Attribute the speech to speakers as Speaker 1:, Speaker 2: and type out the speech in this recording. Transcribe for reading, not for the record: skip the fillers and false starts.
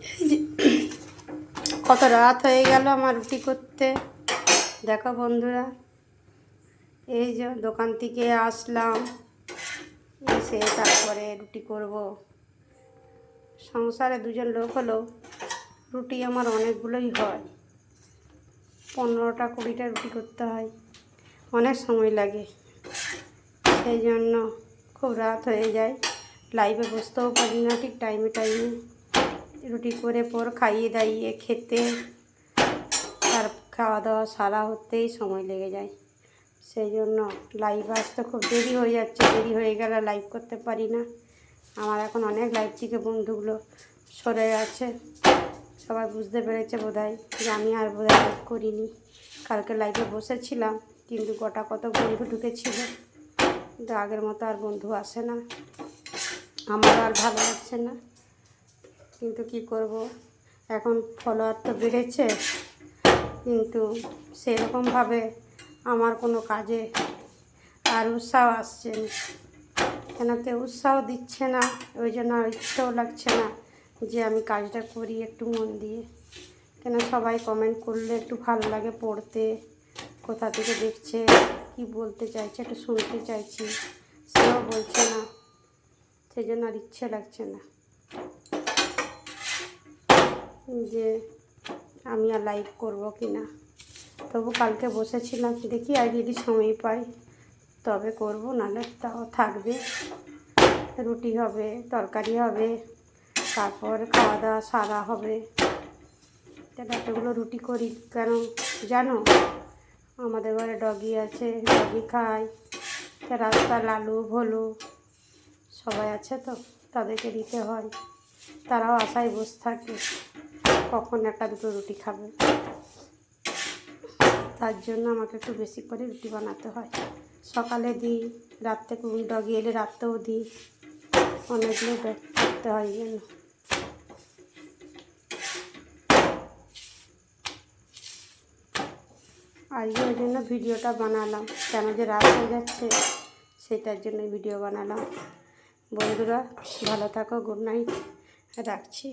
Speaker 1: এই যে কত রাত হয়ে গেল আমার রুটি করতে। দেখো বন্ধুরা, এই যে দোকান থেকে আসলাম, এসে তারপরে রুটি করব। সংসারে দুজন লোক হলো রুটি আমার অনেকগুলোই হয়, 15টা 20টা রুটি করতে হয়, অনেক সময় লাগে। সেই জন্য খুব রাত হয়ে যায়, লাইভে বসতেও পারি না ঠিক টাইমে রুটি করে পর খাইয়ে দাইয়ে খেতে, তার খাওয়া দাওয়া সারা হতেই সময় লেগে যায়। সেই জন্য লাইভ আসতে খুব দেরি হয়ে যাচ্ছে, দেরি হয়ে গেলে লাইভ করতে পারি না। আমার এখন অনেক লাইভ থেকে বন্ধুগুলো সরে গেছে, সবাই বুঝতে পেরেছে বোধহয় যে আমি আর বোধহয় লাইভ করিনি। কালকে লাইভে বসেছিলাম কিন্তু গোটা কত বন্ধু ঢুকেছিল, কিন্তু আগের মতো আর বন্ধু আসে না, আমারও আর ভালো লাগছে না। কিন্তু কি করব, এখন ফলোয়ার তো বেড়েছে কিন্তু সেরকমভাবে আমার কোনো কাজে আর উৎসাহ আসছে না, কেন কেউ উৎসাহ দিচ্ছে না, ওই জন্য আর ইচ্ছেও লাগছে না যে আমি কাজটা করি একটু মন দিয়ে। কেন সবাই কমেন্ট করলে একটু ভালো লাগে পড়তে, কোথা থেকে দেখছে, কি বলতে চাইছে একটু শুনতে চাইছি, সেও বলছে না, সেই জন্য আর ইচ্ছে লাগছে না যে আমি আর লাইভ করবো কি না। তবু কালকে বসেছিলাম, দেখি আর যদি সময় পাই তবে করব, নাহলে তাও থাকবে। রুটি হবে, তরকারি হবে, তারপর খাওয়া দাওয়া সারা হবে। তাহলে এতগুলো রুটি করি কেন জানো? আমাদের ঘরে ডগি আছে, ডগি খায়, রাস্তা লালু ভোলু সবাই আছে, তো তাদেরকে দিতে হয়, তারাও আশায় বসে থাকে কখন একটা দুটো রুটি খাবে। তার জন্য আমাকে একটু বেশি করে রুটি বানাতে হয়। সকালে দিই, রাত্রে ডগি এলে রাত্রেও দিই, অনেকগুলো করতে হয় যেন। আজকে ওই জন্য ভিডিওটা বানালাম, কেন যে রাত হয়ে যাচ্ছে সেটার জন্য ভিডিও বানালাম। বন্ধুরা ভালো থাকো, গুড নাইট, রাখছি।